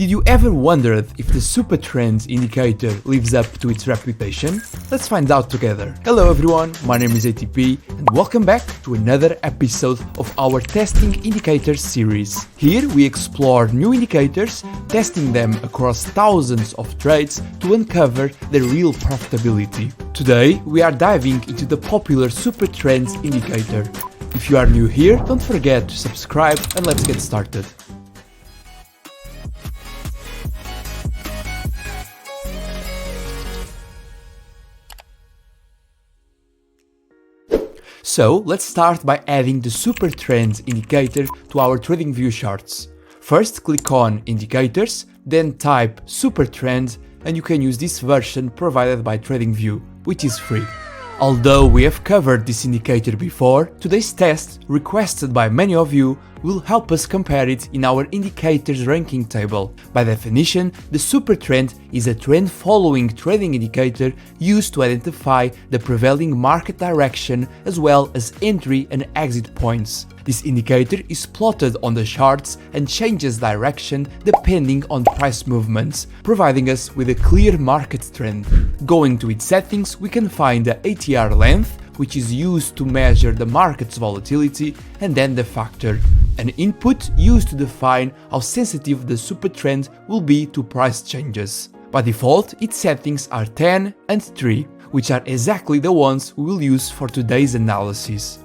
Did you ever wonder if the SuperTrend Indicator lives up to its reputation? Let's find out together. Hello everyone, my name is ATP and welcome back to another episode of our Testing Indicators series. Here we explore new indicators, testing them across thousands of trades to uncover their real profitability. Today we are diving into the popular SuperTrend Indicator. If you are new here, don't forget to subscribe and let's get started. So let's start by adding the SuperTrend indicator to our TradingView charts. First click on Indicators, then type SuperTrend and you can use this version provided by TradingView, which is free. Although we have covered this indicator before, today's test, requested by many of you, will help us compare it in our indicators ranking table. By definition, the SuperTrend is a trend-following trading indicator used to identify the prevailing market direction as well as entry and exit points. This indicator is plotted on the charts and changes direction depending on price movements, providing us with a clear market trend. Going to its settings, we can find the ATR length, which is used to measure the market's volatility, and then the factor, an input used to define how sensitive the SuperTrend will be to price changes. By default, its settings are 10 and 3, which are exactly the ones we will use for today's analysis.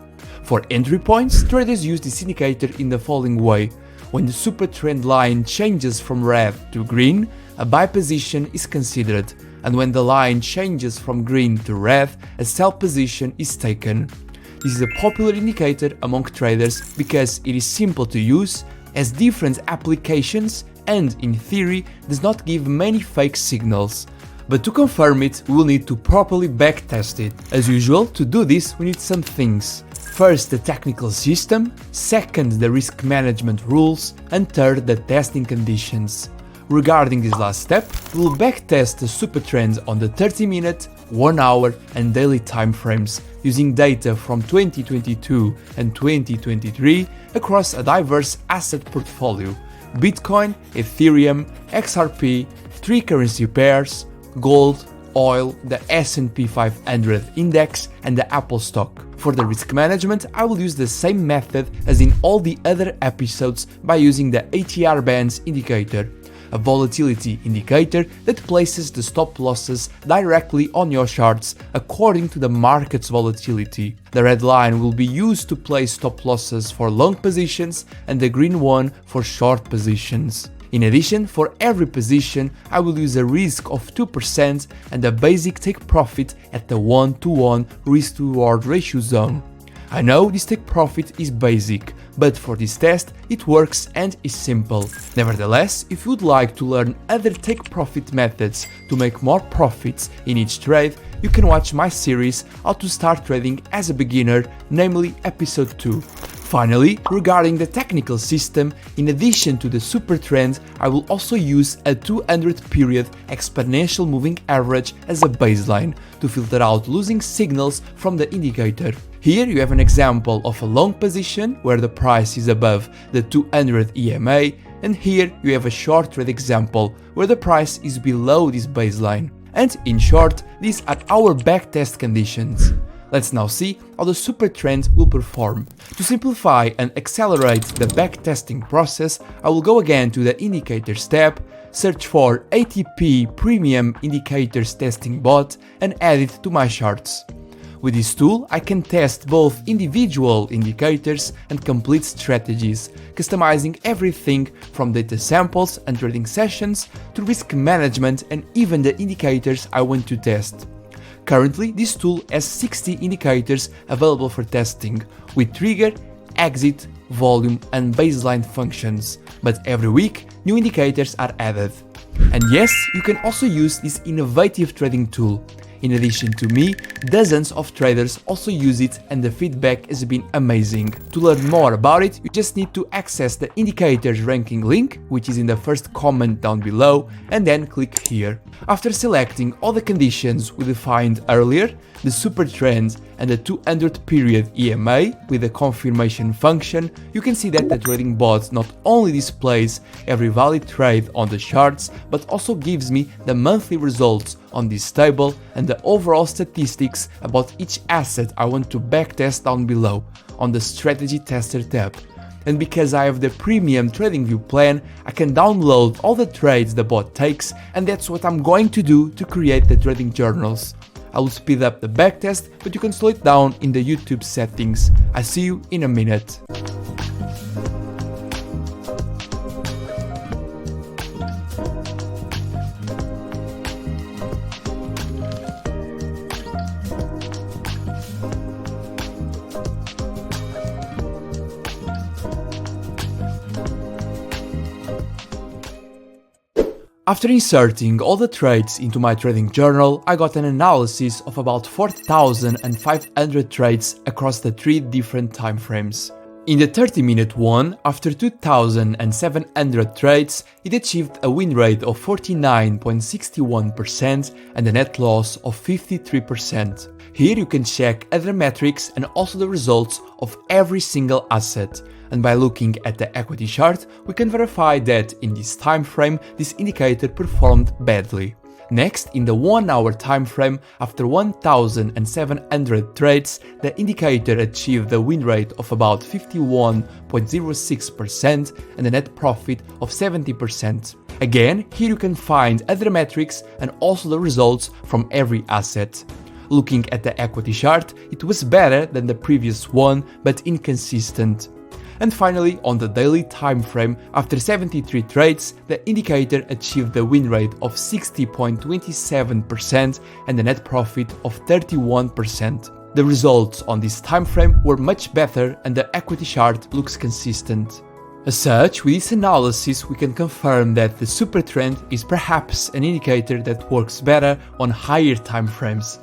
For entry points, traders use this indicator in the following way. When the SuperTrend line changes from red to green, a buy position is considered, and when the line changes from green to red, a sell position is taken. This is a popular indicator among traders because it is simple to use, has different applications, and in theory does not give many fake signals. But to confirm it, we will need to properly backtest it. As usual, to do this we need some things. First, the technical system, second, the risk management rules, and third, the testing conditions. Regarding this last step, we will backtest the SuperTrend on the 30-minute, 1 hour and daily timeframes using data from 2022 and 2023 across a diverse asset portfolio: Bitcoin, Ethereum, XRP, 3 currency pairs, gold, oil, the S&P 500 index and the Apple stock. For the risk management, I will use the same method as in all the other episodes by using the ATR bands indicator, a volatility indicator that places the stop losses directly on your charts according to the market's volatility. The red line will be used to place stop losses for long positions and the green one for short positions. In addition, for every position, I will use a risk of 2% and a basic take profit at the 1-to-1 risk-to-reward ratio zone. I know this take profit is basic, but for this test it works and is simple. Nevertheless, if you would like to learn other take profit methods to make more profits in each trade, you can watch my series How to Start Trading as a Beginner, namely episode 2. Finally, regarding the technical system, in addition to the SuperTrend, I will also use a 200-period exponential moving average as a baseline to filter out losing signals from the indicator. Here you have an example of a long position where the price is above the 200 EMA, and here you have a short trade example where the price is below this baseline. And in short, these are our backtest conditions. Let's now see how the SuperTrend will perform. To simplify and accelerate the backtesting process, I will go again to the Indicators tab, search for ATP Premium Indicators Testing Bot and add it to my charts. With this tool, I can test both individual indicators and complete strategies, customizing everything from data samples and trading sessions to risk management and even the indicators I want to test. Currently, this tool has 60 indicators available for testing, with trigger, exit, volume and baseline functions, but every week new indicators are added. And yes, you can also use this innovative trading tool. In addition to me, dozens of traders also use it and the feedback has been amazing. To learn more about it, you just need to access the indicators ranking link, which is in the first comment down below, and then click here. After selecting all the conditions we defined earlier, the SuperTrend and the 200 period EMA with the confirmation function, you can see that the trading bot not only displays every valid trade on the charts, but also gives me the monthly results on this table and the overall statistics about each asset I want to backtest down below on the Strategy Tester tab. And because I have the premium TradingView plan, I can download all the trades the bot takes, and that's what I'm going to do to create the trading journals. I will speed up the backtest, but you can slow it down in the YouTube settings. I see you in a minute. After inserting all the trades into my trading journal, I got an analysis of about 4,500 trades across the 3 different timeframes. In the 30-minute one, after 2,700 trades, it achieved a win rate of 49.61% and a net loss of 53%. Here you can check other metrics and also the results of every single asset. And by looking at the equity chart, we can verify that in this time frame, this indicator performed badly. Next, in the 1-hour time frame, after 1,700 trades, the indicator achieved a win rate of about 51.06% and a net profit of 70%. Again, here you can find other metrics and also the results from every asset. Looking at the equity chart, it was better than the previous one, but inconsistent. And finally, on the daily time frame, after 73 trades, the indicator achieved a win rate of 60.27% and a net profit of 31%. The results on this time frame were much better and the equity chart looks consistent. As such, with this analysis, we can confirm that the SuperTrend is perhaps an indicator that works better on higher time frames.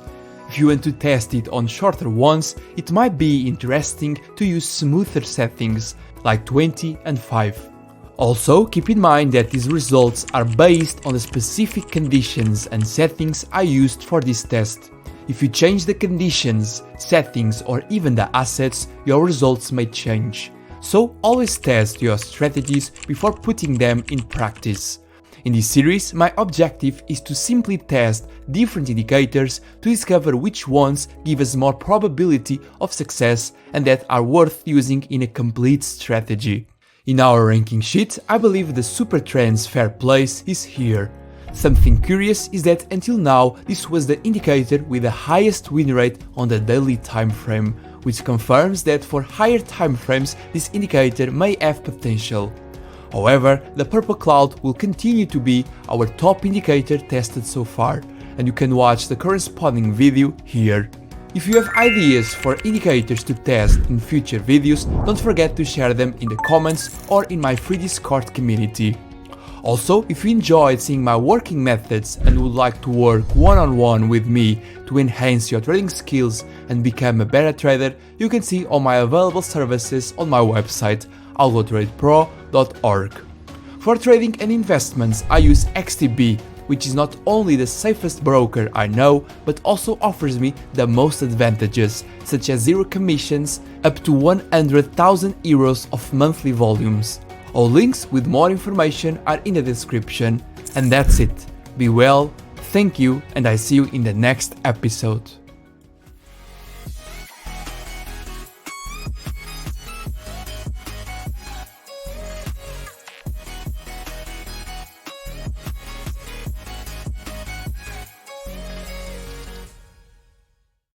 If you want to test it on shorter ones, it might be interesting to use smoother settings like 20 and 5. Also, keep in mind that these results are based on the specific conditions and settings I used for this test. If you change the conditions, settings or even the assets, your results may change. So always test your strategies before putting them in practice. In this series, my objective is to simply test different indicators to discover which ones give us more probability of success and that are worth using in a complete strategy. In our ranking sheet, I believe the SuperTrend's fair place is here. Something curious is that until now, this was the indicator with the highest win rate on the daily time frame, which confirms that for higher time frames, this indicator may have potential. However, the purple cloud will continue to be our top indicator tested so far, and you can watch the corresponding video here. If you have ideas for indicators to test in future videos, don't forget to share them in the comments or in my free Discord community. Also, if you enjoyed seeing my working methods and would like to work one-on-one with me to enhance your trading skills and become a better trader, you can see all my available services on my website, algotradepro.org. For trading and investments, I use XTB, which is not only the safest broker I know, but also offers me the most advantages, such as 0 commissions, up to 100,000 euros of monthly volumes. All links with more information are in the description. And that's it. Be well, thank you, and I see you in the next episode.